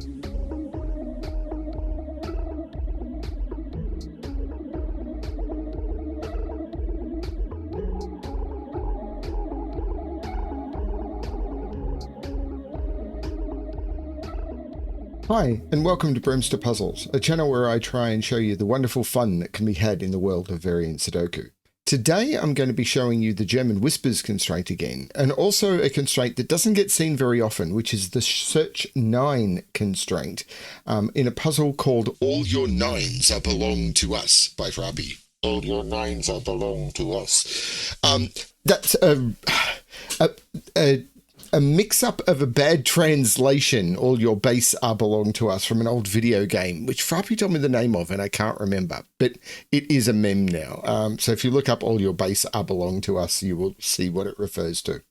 Hi, and welcome to BremSter Puzzles, a channel where I try and show you the wonderful fun that can be had in the world of variant Sudoku. Today I'm going to be showing you the German whispers constraint again, and also a constraint that doesn't get seen very often, which is the search 9 constraint, in a puzzle called All Your Nines Are Belong to Us by Frapp. All your nines are belong to us. That's a mix-up of a bad translation, All Your Base Are Belong to Us, from an old video game, which Frapp told me the name of, and I can't remember, but it is a meme now. So if you look up All Your Base Are Belong to Us, you will see what it refers to.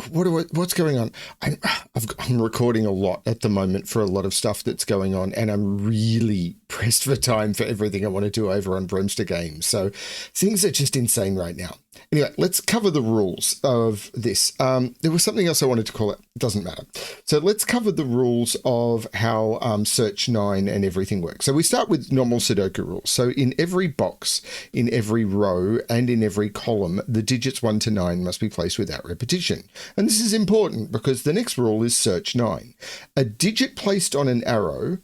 What's going on? I'm recording a lot at the moment for a lot of stuff that's going on, and I'm really pressed for time for everything I want to do over on BremSter Games. So things are just insane right now. Anyway, let's cover the rules of this. There was something else I wanted to call it. It doesn't matter. So let's cover the rules of how search 9 and everything works. So we start with normal Sudoku rules. So in every box, in every row, and in every column, the digits 1 to 9 must be placed without repetition. And this is important because the next rule is search 9. A digit placed on an arrow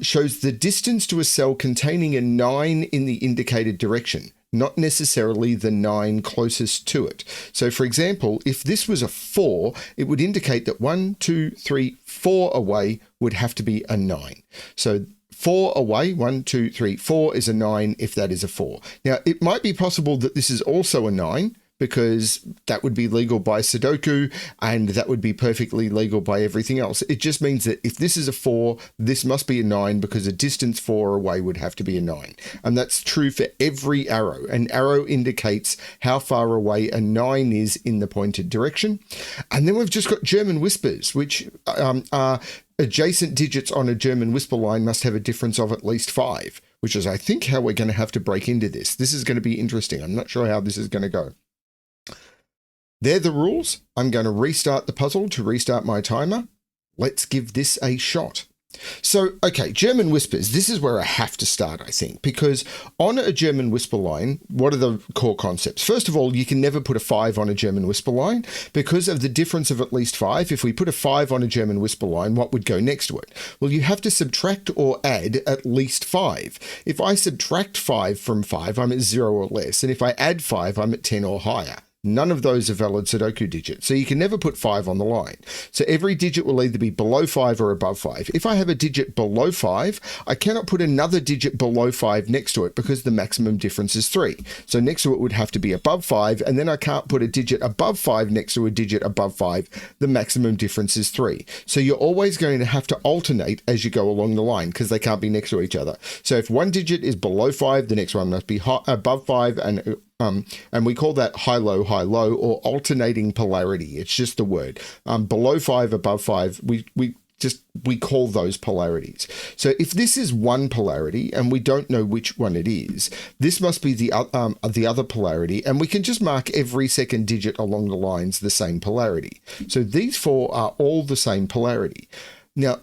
shows the distance to a cell containing a 9 in the indicated direction, not necessarily the 9 closest to it. So for example, if this was a 4, it would indicate that 1, 2, 3, 4 away would have to be a 9. So 4 away, 1, 2, 3, 4 is a 9 if that is a 4. Now, it might be possible that this is also a 9, because that would be legal by Sudoku, and that would be perfectly legal by everything else. It just means that if this is a 4, this must be a 9, because a distance 4 away would have to be a 9. And that's true for every arrow. An arrow indicates how far away a 9 is in the pointed direction. And then we've just got German whispers, which are adjacent digits on a German whisper line must have a difference of at least 5, which is, I think, how we're going to have to break into this. This is going to be interesting. I'm not sure how this is going to go. They're the rules. I'm going to restart the puzzle to restart my timer. Let's give this a shot. So, okay, German whispers. This is where I have to start, I think, because on a German whisper line, what are the core concepts? First of all, you can never put a 5 on a German whisper line because of the difference of at least 5. If we put a 5 on a German whisper line, what would go next to it? Well, you have to subtract or add at least 5. If I subtract 5 from 5, I'm at 0 or less. And if I add 5, I'm at 10 or higher. None of those are valid Sudoku digits, so you can never put 5 on the line. So every digit will either be below 5 or above 5. If I have a digit below 5, I cannot put another digit below 5 next to it because the maximum difference is 3. So next to it would have to be above 5, and then I can't put a digit above 5 next to a digit above 5. The maximum difference is 3. So you're always going to have to alternate as you go along the line because they can't be next to each other. So if one digit is below 5, the next one must be above 5, and we call that high-low, or alternating polarity. It's just the word. Below 5, above 5, we call those polarities. So if this is one polarity and we don't know which one it is, this must be the other polarity, and we can just mark every second digit along the lines the same polarity. So these 4 are all the same polarity. Now,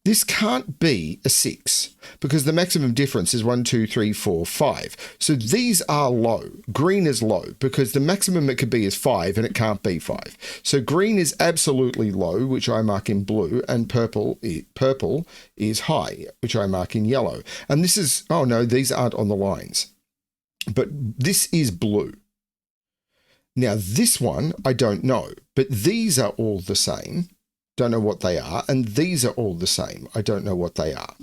this can't be a 6 because the maximum difference is 1, 2, 3, 4, 5. So these are low. Green is low because the maximum it could be is 5 and it can't be 5. So green is absolutely low, which I mark in blue, and purple is high, which I mark in yellow. And this is, oh no, these aren't on the lines. But this is blue. Now this one, I don't know, but these are all the same. Don't know what they are, and these are all the same. I don't know what they are.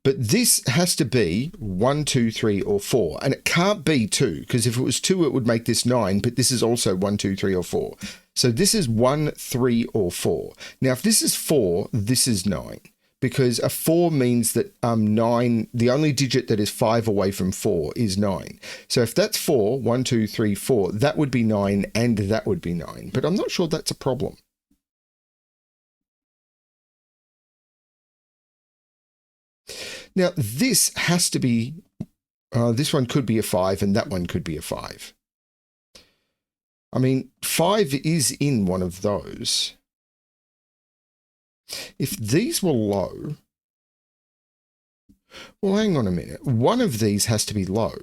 But this has to be 1, 2, 3, or 4, and it can't be 2, because if it was 2, it would make this 9, but this is also 1, 2, 3, or 4. So this is 1, 3, or 4. Now, if this is 4, this is 9. Because a 4 means that 9, the only digit that is 5 away from 4 is 9. So if that's 4, 1, 2, 3, 4, that would be 9 and that would be 9. But I'm not sure that's a problem. Now, this has to be This one could be a 5 and that one could be a 5. I mean, 5 is in one of those. If these were low, well, hang on a minute. One of these has to be low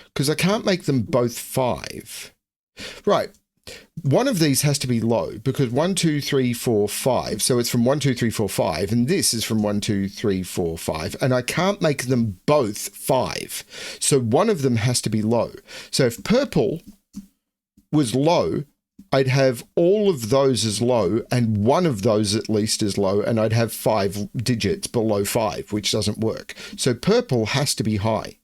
because I can't make them both 5. Right. One of these has to be low because 1, 2, 3, 4, 5. So it's from 1, 2, 3, 4, 5. And this is from 1, 2, 3, 4, 5. And I can't make them both 5. So one of them has to be low. So if purple was low, I'd have all of those as low and one of those at least as low. And I'd have 5 digits below 5, which doesn't work. So purple has to be high.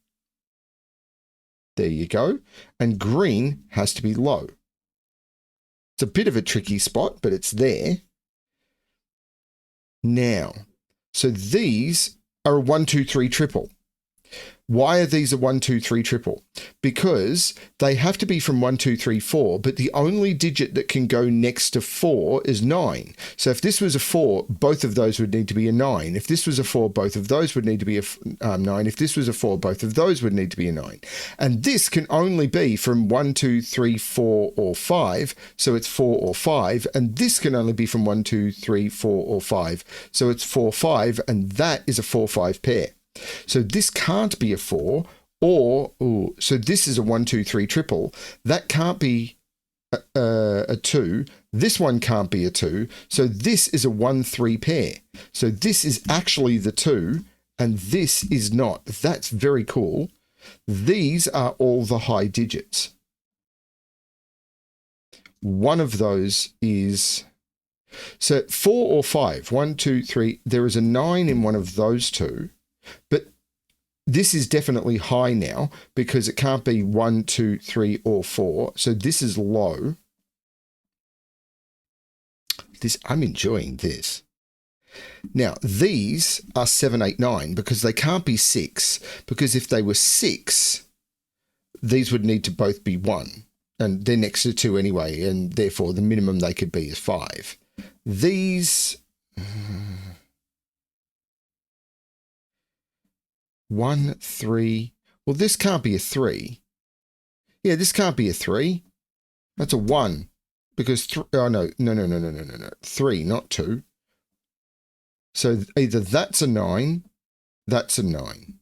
There you go. And green has to be low. It's a bit of a tricky spot, but it's there. Now, so these are a 1, 2, 3 triple. Why are these a 1, 2, 3 triple? Because they have to be from 1, 2, 3, 4, but the only digit that can go next to 4 is 9. So if this was a 4, both of those would need to be a 9. If this was a 4, both of those would need to be a 9. If this was a 4, both of those would need to be a 9. And this can only be from 1, 2, 3, 4, or 5. So it's 4 or 5. And this can only be from 1, 2, 3, 4, or 5. So it's 4, 5. And that is a 4, 5 pair. So this can't be a 4 or, so this is a 1, 2, 3 triple. That can't be a 2. This one can't be a 2. So this is a 1, 3 pair. So this is actually the 2 and this is not. That's very cool. These are all the high digits. One of those is, so 4 or 5, 1, 2, 3. There is a 9 in one of those two. But this is definitely high now because it can't be 1, 2, 3, or 4. So this is low. I'm enjoying this. Now, these are 7, 8, 9 because they can't be 6. Because if they were 6, these would need to both be 1. And they're next to 2 anyway. And therefore, the minimum they could be is 5. These... 1, 3. Well, this can't be a 3. Yeah, this can't be a 3. That's a 1. Because, oh, no. 3, not 2. So either that's a 9, that's a 9.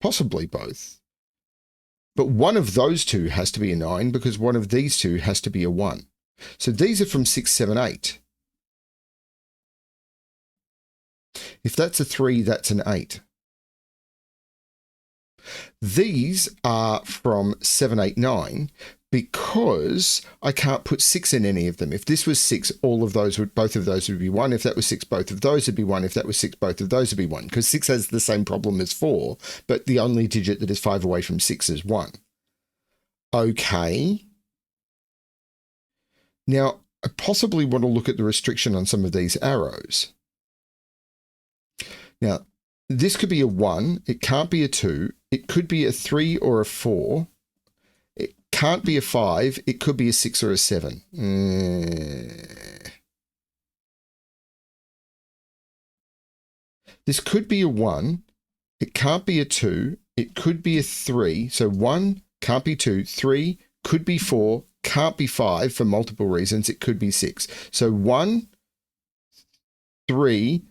Possibly both. But one of those two has to be a 9 because one of these two has to be a 1. So these are from 6, 7, 8. If that's a 3, that's an 8. These are from 7, 8, 9 because I can't put 6 in any of them. If this was 6, both of those would be 1. If that was 6, both of those would be 1. If that was 6, both of those would be 1. Because 6 has the same problem as 4, but the only digit that is 5 away from 6 is 1. Okay. Now, I possibly want to look at the restriction on some of these arrows. Now, this could be a 1. It can't be a 2. It could be a 3 or a 4. It can't be a 5. It could be a 6 or a 7. This could be a 1. It can't be a 2. It could be a 3. So 1 can't be 2. 3 could be 4. Can't be 5 for multiple reasons. It could be 6. So 1, 3,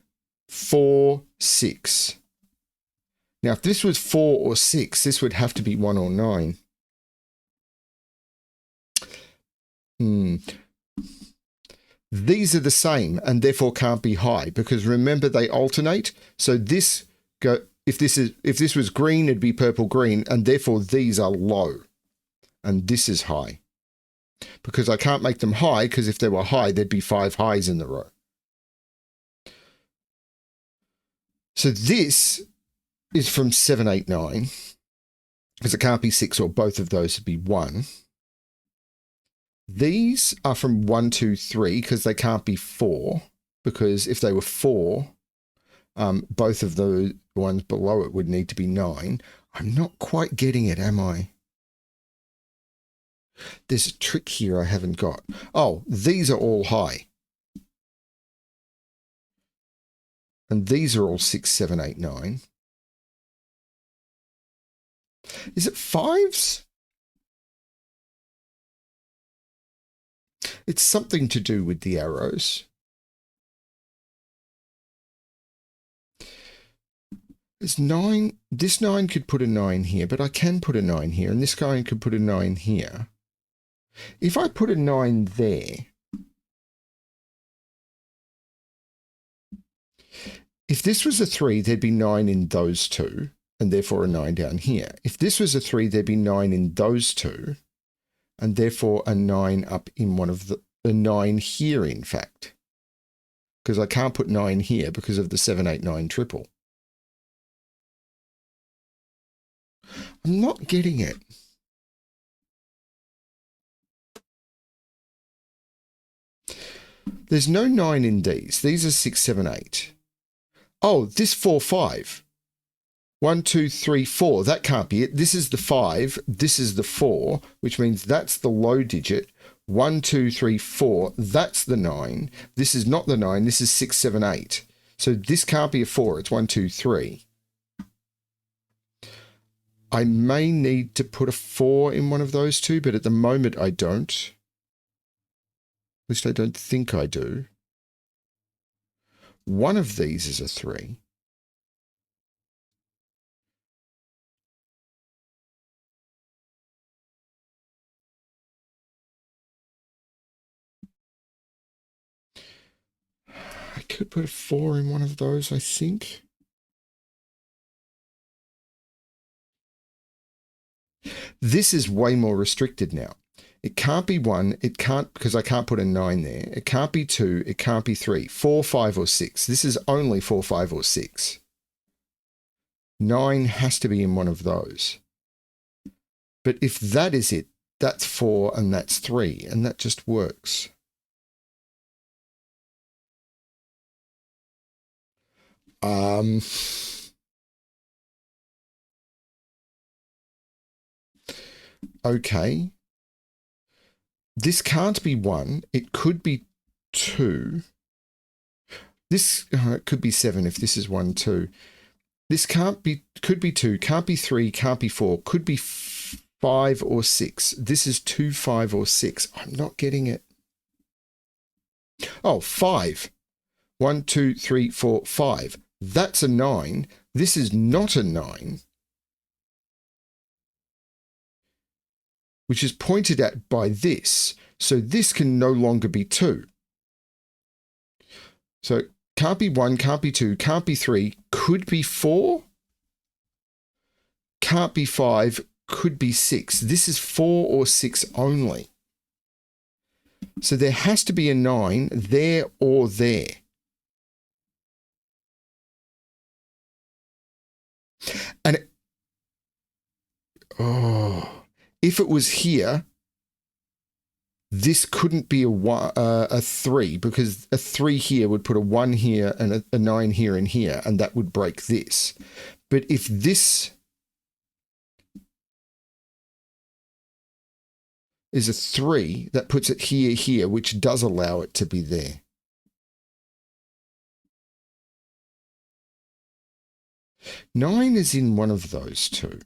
4, 6. Now, if this was 4 or 6, this would have to be 1 or 9. These are the same and therefore can't be high because remember they alternate. So this if this was green, it'd be purple green, and therefore these are low, and this is high because I can't make them high because if they were high, there'd be 5 highs in the row. So this is from 7, 8, 9 because it can't be 6 or both of those would be 1. These are from 1, 2, 3 because they can't be 4 because if they were 4, both of the ones below it would need to be 9. I'm not quite getting it, am I? There's a trick here I haven't got. Oh, these are all high. And these are all 6, 7, 8, 9. Is it 5s? It's something to do with the arrows. It's 9. This 9 could put a 9 here, but I can put a 9 here, and this guy could put a 9 here. If I put a 9 there, if this was a 3, there'd be 9 in those two, and therefore a 9 down here. If this was a 3, there'd be 9 in those two, and therefore a 9 up in one of a 9 here, in fact. Because I can't put 9 here because of the 7, 8, 9 triple. I'm not getting it. There's no 9 in these. These are 6, 7, 8. Oh, this 4, 5. 1, 2, 3, 4. That can't be it. This is the 5. This is the 4, which means that's the low digit. 1, 2, 3, 4. That's the 9. This is not the 9. This is 6, 7, 8. So this can't be a 4. It's 1, 2, 3. I may need to put a 4 in one of those two, but at the moment I don't. At least I don't think I do. One of these is a 3. I could put a 4 in one of those, I think. This is way more restricted now. It can't be 1. It can't, because I can't put a 9 there. It can't be 2. It can't be 3. 4, 5, or 6. This is only 4, 5, or 6. 9 has to be in one of those. But if that is it, that's 4 and that's 3, and that just works. Okay. This can't be 1. It could be 2. This it could be 7 if this is 1, 2. This can't be, could be 2, can't be 3, can't be 4, could be 5 or 6. This is 2, 5, or 6. I'm not getting it. Oh, 5. 1, 2, 3, 4, 5. That's a 9. This is not a 9. Which is pointed at by this. So this can no longer be 2. So can't be 1, can't be 2, can't be 3, could be 4, can't be 5, could be 6. This is 4 or 6 only. So there has to be a 9 there or there. And if it was here, this couldn't be a 3, because a 3 here would put a 1 here and a 9 here and here, and that would break this. But if this is a 3, that puts it here, which does allow it to be there. Nine is in one of those two.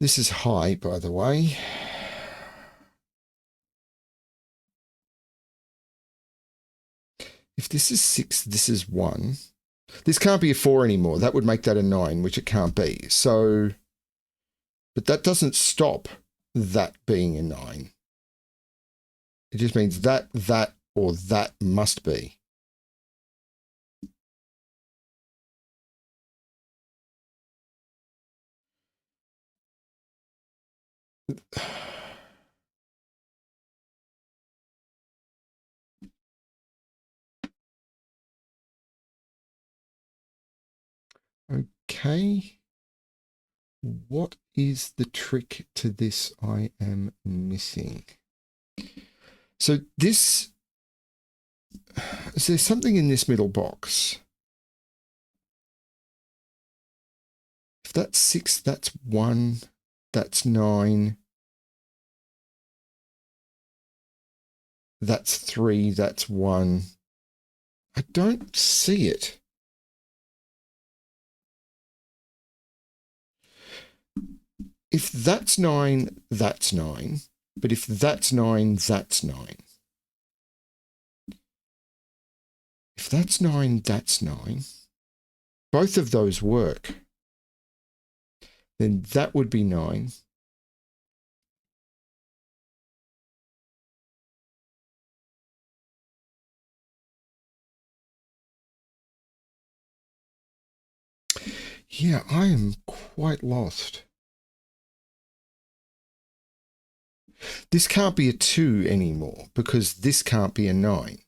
This is high, by the way. If this is 6, this is 1. This can't be a 4 anymore. That would make that a 9, which it can't be. So, but that doesn't stop that being a 9. It just means that, or that must be. Okay. What is the trick to this I am missing? So this, is there something in this middle box? If that's 6, that's 1, that's 9. That's 3, that's 1. I don't see it. If that's 9, that's 9. But if that's 9, that's 9. If that's 9, that's 9. Both of those work. Then that would be 9. Yeah, I am quite lost. This can't be a 2 anymore because this can't be a 9.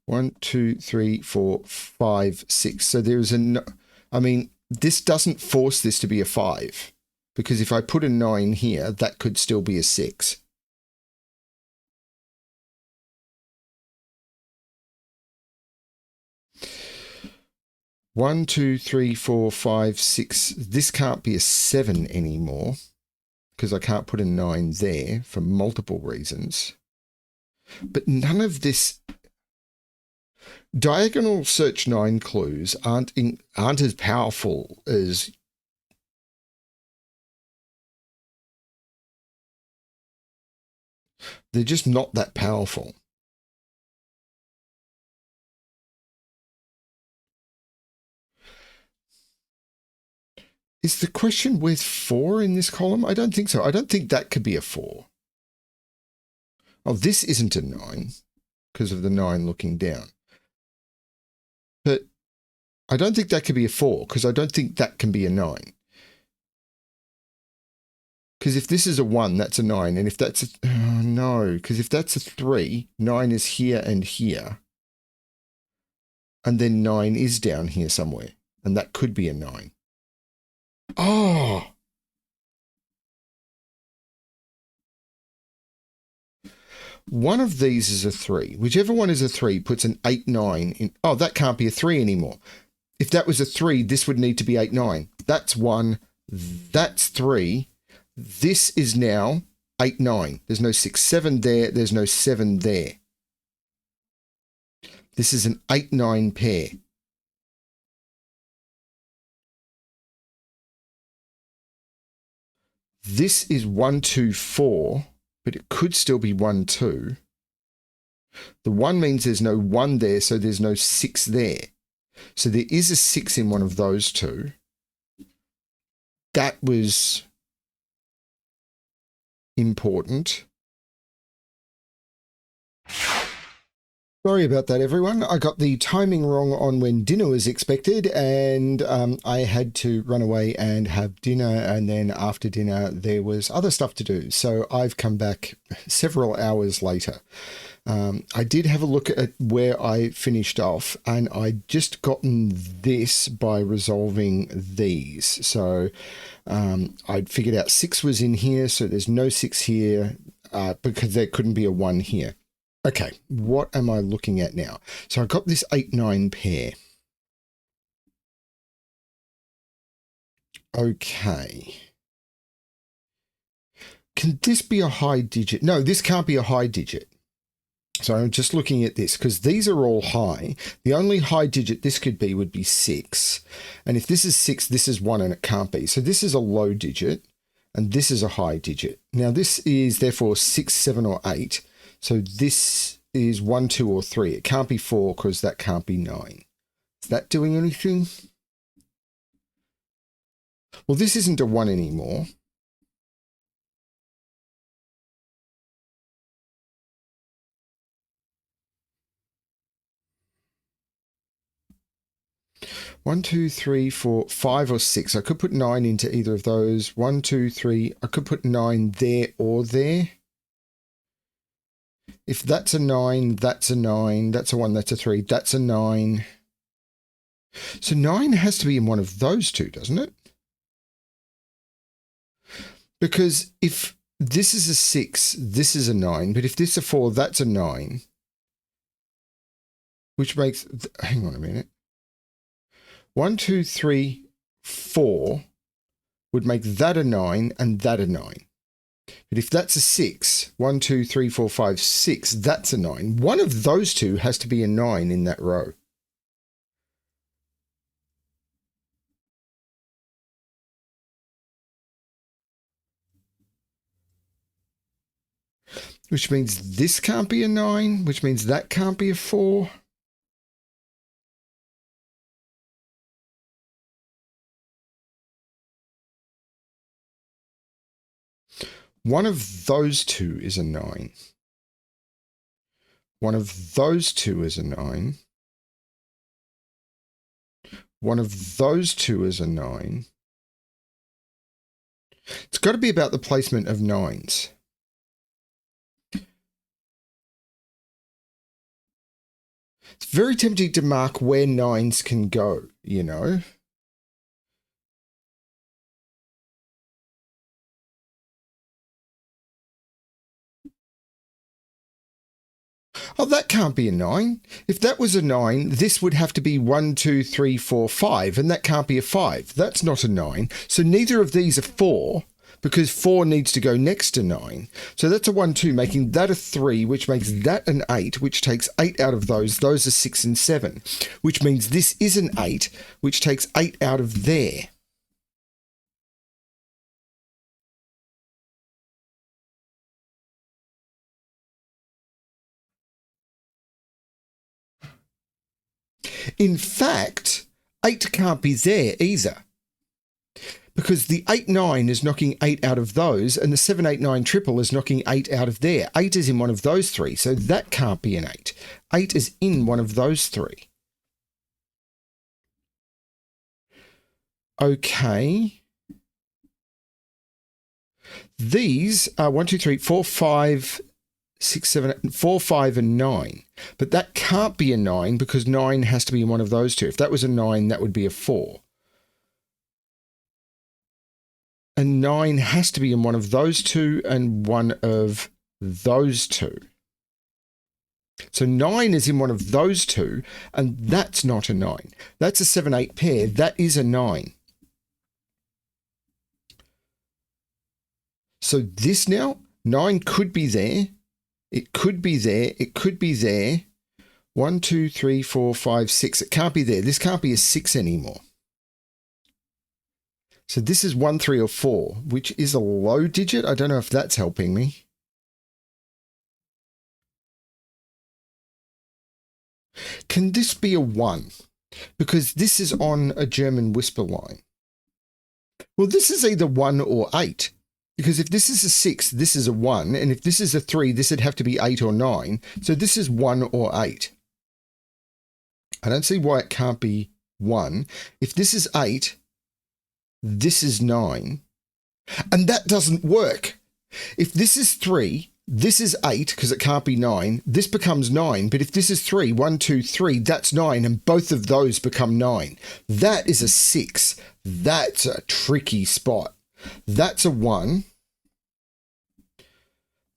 1, 2, 3, 4, 5, 6. So there's I mean, this doesn't force this to be a 5 because if I put a 9 here, that could still be a 6. One, 2, 3, 4, 5, 6. This can't be a 7 anymore because I can't put a 9 there for multiple reasons. But none of this... Diagonal search 9 clues aren't as powerful as... They're just not that powerful. Is the question with 4 in this column? I don't think so. I don't think that could be a 4. Oh, this isn't a 9 because of the 9 looking down. But I don't think that could be a 4 because I don't think that can be a 9. Because if this is a 1, that's a 9. And if that's a... Oh, no, because if that's a 3, 9 is here and here. And then 9 is down here somewhere. And that could be a 9. Oh! One of these is a 3. Whichever one is a 3 puts an 8, 9 in... Oh, that can't be a 3 anymore. If that was a 3, this would need to be 8, 9. That's 1. That's 3. This is now 8, 9. There's no 6, 7 there. There's no 7 there. This is an 8, 9 pair. This is 1, 2, 4, but it could still be 1, 2. The 1 means there's no 1 there, so there's no 6 there. So there is a 6 in one of those two. That was important. Sorry about that, everyone. I got the timing wrong on when dinner was expected, and I had to run away and have dinner, and then after dinner there was other stuff to do. So I've come back several hours later. I did have a look at where I finished off, and I'd just gotten this by resolving these. So I'd figured out 6 was in here, so there's no 6 here because there couldn't be a 1 here. Okay, what am I looking at now? So I got this 8, 9 pair. Okay. Can this be a high digit? No, this can't be a high digit. So I'm just looking at this because these are all high. The only high digit this could be would be 6. And if this is 6, this is 1 and it can't be. So this is a low digit and this is a high digit. Now this is therefore 6, 7 or 8. So this is 1, 2 or 3. It can't be 4 because that can't be 9. Is that doing anything? Well, this isn't a 1 anymore. One, 2, 3, 4, 5 or 6. I could put 9 into either of those. 1, 2, 3. I could put 9 there or there. If that's a 9, that's a 9. That's a 1, that's a 3. That's a 9. So 9 has to be in one of those two, doesn't it? Because if this is a 6, this is a 9. But if this is a 4, that's a 9. Which makes... Hang on a minute. 1, 2, 3, 4 would make that a 9 and that a 9. But if that's a 6, 1, 2, 3, 4, 5, 6, that's a 9. One of those two has to be a 9 in that row. Which means this can't be a 9, which means that can't be a 4. One of those two is a 9. One of those two is a 9. One of those two is a 9. It's got to be about the placement of 9s. It's very tempting to mark where 9s can go, you know. Oh, that can't be a 9. If that was a 9, this would have to be 1, 2, 3, 4, 5, and that can't be a 5. That's not a 9. So neither of these are 4, because 4 needs to go next to 9. So that's a 1, 2, making that a 3, which makes that an 8, which takes 8 out of those. Those are 6 and 7, which means this is an 8, which takes 8 out of there. In fact, 8 can't be there either, because the 8, 9 is knocking 8 out of those, and the 7, 8, 9 triple is knocking 8 out of there. 8 is in one of those three, so that can't be an 8. 8 is in one of those three. Okay. These are 1, 2, 3, 4, 5, 6, 7, 8, 4, 5, and 9. But that can't be a 9 because 9 has to be in one of those two. If that was a 9, that would be a 4. And 9 has to be in one of those two and one of those two. So 9 is in one of those two, and that's not a 9. That's a 7, 8 pair. That is a 9. So this now, 9 could be there. It could be there. It could be there. 1, 2, 3, 4, 5, 6. It can't be there. This can't be a 6 anymore. So this is 1, 3, or 4, which is a low digit. I don't know if that's helping me. Can this be a 1? Because this is on a German whisper line. Well, this is either 1 or 8. Because if this is a 6, this is a 1. And if this is a 3, this would have to be 8 or 9. So this is 1 or 8. I don't see why it can't be 1. If this is 8, this is 9. And that doesn't work. If this is 3, this is 8 because it can't be 9. This becomes 9. But if this is 3, 1, 2, 3, that's 9. And both of those become 9. That is a 6. That's a tricky spot. That's a 1.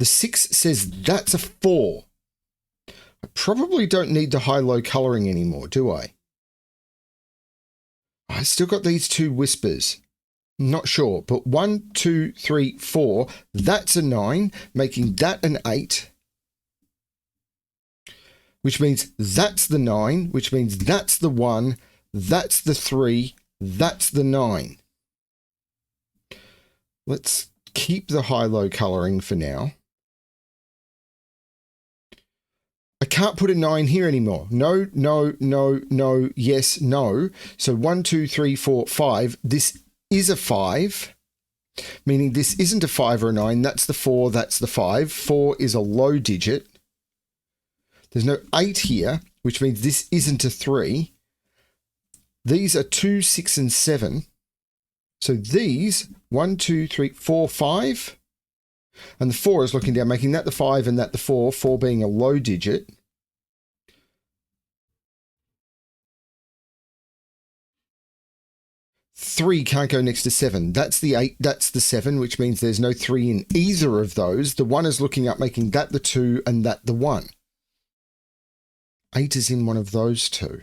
The 6 says that's a 4. I probably don't need the high-low colouring anymore, do I? I still got these two whispers. Not sure, but 1, 2, 3, 4, that's a 9, making that an 8. Which means that's the 9, which means that's the 1, that's the 3, that's the 9. Let's keep the high-low colouring for now. I can't put a 9 here anymore. No, no, no, no, yes, no. So 1, 2, 3, 4, 5. This is a 5, meaning this isn't a 5 or a 9. That's the 4, that's the 5. 4 is a low digit. There's no 8 here, which means this isn't a 3. These are 2, 6, and 7. So these, 1, 2, 3, 4, 5. And the 4 is looking down, making that the 5 and that the 4, 4 being a low digit. Three can't go next to 7. That's the 8, that's the 7, which means there's no 3 in either of those. The 1 is looking up, making that the 2 and that the 1. 8 is in one of those two.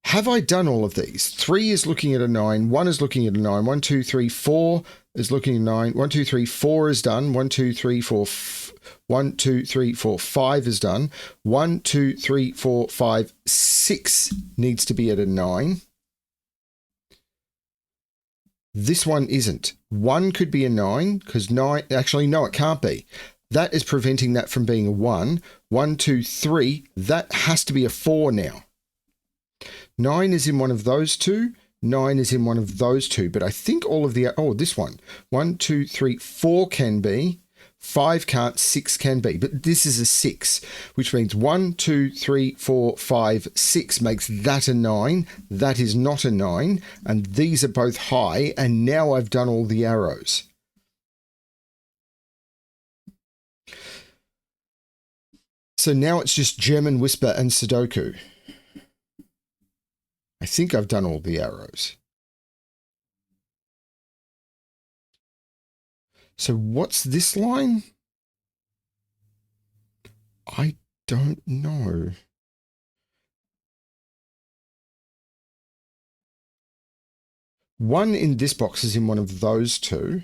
have I done all of these? 3 is looking at a 9, 1 is looking at a 9, 1, 2, 3, 4 is looking at 9, 1, 2, 3, 4 is done, 1, 2, 3, 4, 1, 2, 3, 4, 5 is done, 1, 2, 3, 4, 5, 6 needs to be at a 9. This one isn't. 1 could be a 9 because 9, actually, no, it can't be. That is preventing that from being a 1. 1, 2, 3, that has to be a 4 now. 9 is in one of those two. 9 is in one of those two. But I think all of the, oh, this one. 1, 2, 3, 4 can be. 5 can't, 6 can be. But this is a 6, which means 1, 2, 3, 4, 5, 6 makes that a 9. That is not a 9. And these are both high. And now I've done all the arrows. So now it's just German Whisper and Sudoku. I think I've done all the arrows. So what's this line? I don't know. One in this box is in one of those two.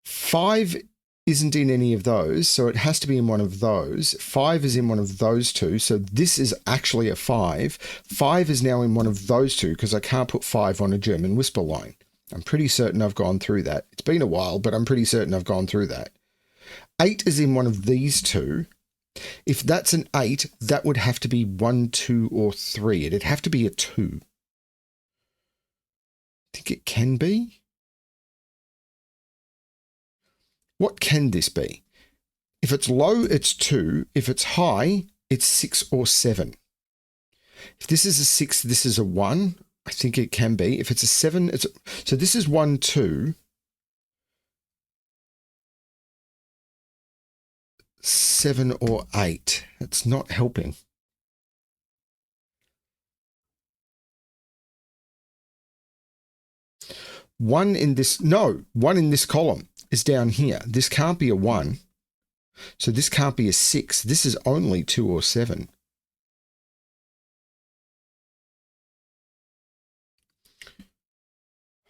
5 isn't in any of those, so it has to be in one of those. 5 is in one of those two, so this is actually a 5. 5 is now in one of those two because I can't put 5 on a German Whisper line. I'm pretty certain I've gone through that. It's been a while, but I'm pretty certain I've gone through that. 8 is in one of these two. If that's an 8, that would have to be 1, 2, or 3. It'd have to be a 2. I think it can be. What can this be? If it's low, it's 2. If it's high, it's 6 or 7. If this is a 6, this is a 1. I think it can be. If it's a 7, it's so this is 1, 2. 7 or 8. It's not helping. One in this column is down here. This can't be a 1. So this can't be a 6. This is only 2 or 7.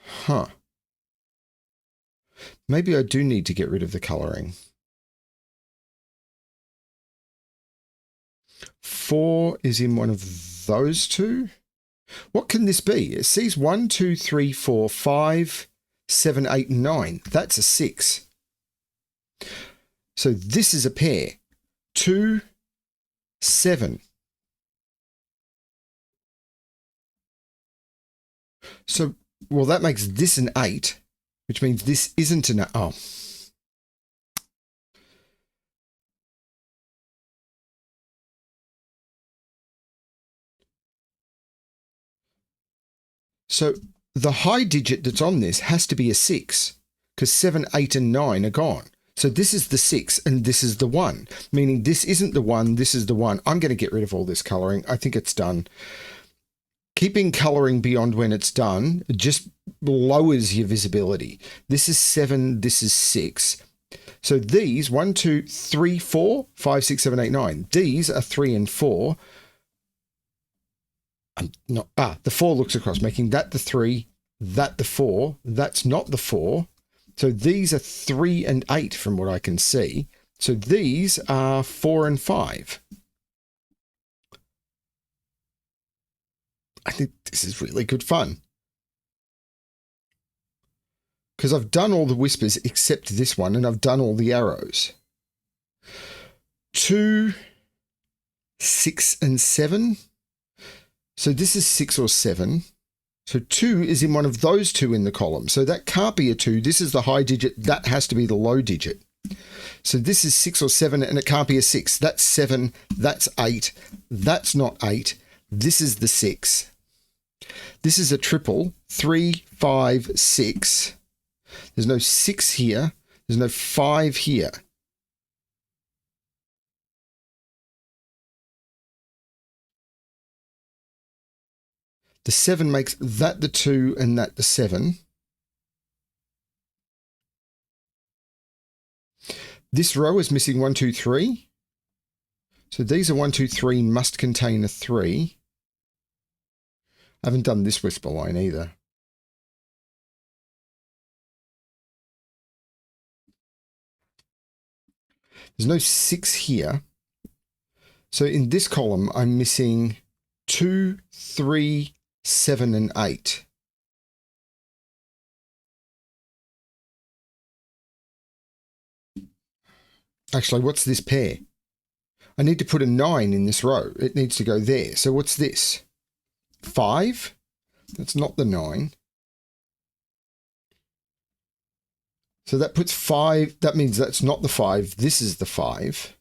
Huh. Maybe I do need to get rid of the colouring. 4 is in one of those two. What can this be? It sees 1, 2, 3, 4, 5, 7, 8, and 9. That's a 6. So this is a pair. 2, 7. So, well, that makes this an 8, which means this isn't an... Oh. So the high digit that's on this has to be a 6 because 7, 8, and 9 are gone. So this is the 6 and this is the 1, meaning this isn't the 1, this is the 1. I'm going to get rid of all this colouring. I think it's done. Keeping colouring beyond when it's done just lowers your visibility. This is 7, this is 6. So these, 1, 2, 3, 4, 5, 6, 7, 8, 9. These are 3 and 4. The 4 looks across, making that the 3, that the 4. That's not the 4. So these are 3 and 8 from what I can see. So these are 4 and 5. I think this is really good fun. Because I've done all the whispers except this one, and I've done all the arrows. 2, 6, and 7. So this is 6 or 7. So 2 is in one of those two in the column. So that can't be a 2. This is the high digit. That has to be the low digit. So this is 6 or 7, and it can't be a 6. That's 7. That's 8. That's not 8. This is the 6. This is a triple. 3, 5, 6. There's no 6 here. There's no 5 here. The 7 makes that the 2 and that the 7. This row is missing 1, 2, 3. So these are 1, 2, 3 must contain a 3. I haven't done this whisper line either. There's no 6 here. So in this column, I'm missing 2, 3, 7, and 8. Actually, what's this pair? I need to put a 9 in this row. It needs to go there. So what's this? 5? That's not the 9. So that puts 5. That means that's not the 5. This is the 5.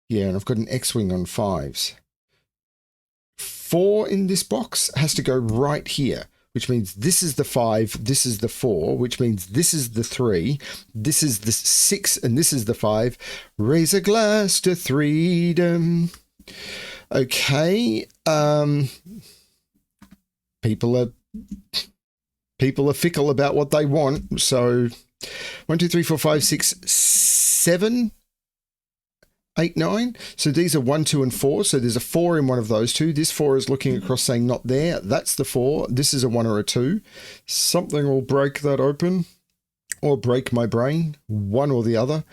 Yeah, and I've got an X-wing on 5s. 4 in this box has to go right here, which means this is the 5, this is the 4, which means this is the 3, this is the 6, and this is the 5. Raise a glass to freedom. Okay. People are fickle about what they want. So 1, 2, 3, 4, 5, 6, 7, 8, 9. So these are 1, 2, and 4. So there's a 4 in one of those two. This 4 is looking across saying not there. That's the 4. This is a 1 or a 2. Something will break that open or break my brain. One or the other.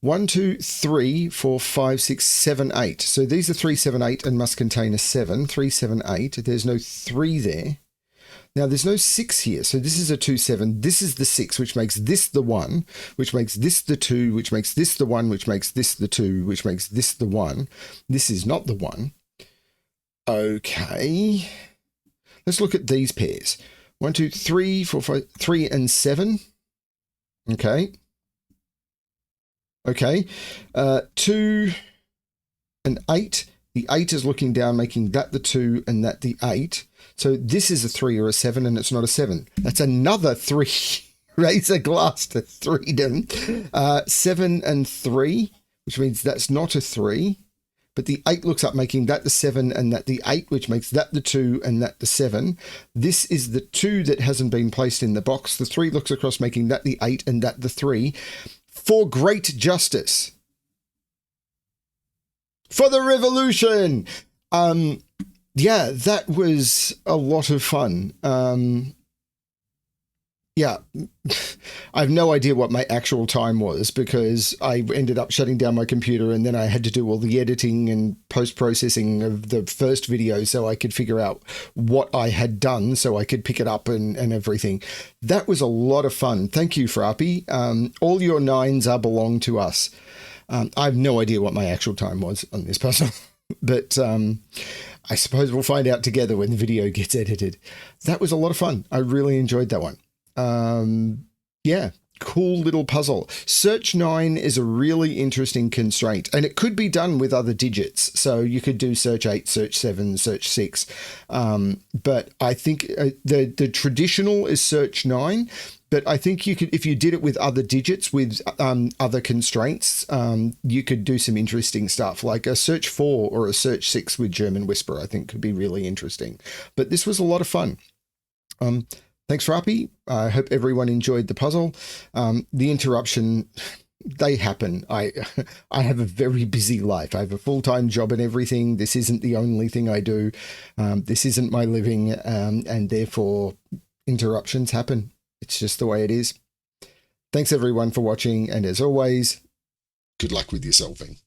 1, 2, 3, 4, 5, 6, 7, 8. So these are 3, 7, 8 and must contain a 7. 3, 7, 8. There's no 3 there. Now, there's no 6 here, so this is a 2, 7. This is the 6, which makes this the 1, which makes this the 2, which makes this the 1, which makes this the 2, which makes this the 1. This is not the 1. Okay. Let's look at these pairs. 1, 2, 3, 4, 5, 3, and 7. Okay. Okay. 2 and 8. The 8 is looking down, making that the 2 and that the 8. So this is a 3 or a 7, and it's not a 7. That's another 3. Raise a glass to freedom. 7 and 3, which means that's not a 3. But the 8 looks up, making that the 7 and that the 8, which makes that the 2 and that the 7. This is the 2 that hasn't been placed in the box. The 3 looks across, making that the 8 and that the 3. For great justice. For the revolution. Yeah, that was a lot of fun. Yeah, I have no idea what my actual time was because I ended up shutting down my computer and then I had to do all the editing and post-processing of the first video so I could figure out what I had done so I could pick it up and everything. That was a lot of fun. Thank you, Frappy. All your 9s are belong to us. I have no idea what my actual time was on this puzzle, but I suppose we'll find out together when the video gets edited. That was a lot of fun. I really enjoyed that one. Yeah, cool little puzzle. Search 9 is a really interesting constraint, and it could be done with other digits. So you could do search 8, search 7, search 6. But I think the traditional is search 9. But I think you could, if you did it with other digits, with other constraints, you could do some interesting stuff, like a search 4 or a search 6 with German Whisper, I think could be really interesting. But this was a lot of fun. Thanks, Frappy. I hope everyone enjoyed the puzzle. The interruption, they happen. I have a very busy life. I have a full-time job and everything. This isn't the only thing I do. This isn't my living, and therefore interruptions happen. It's just the way it is. Thanks everyone for watching, and as always, good luck with your solving.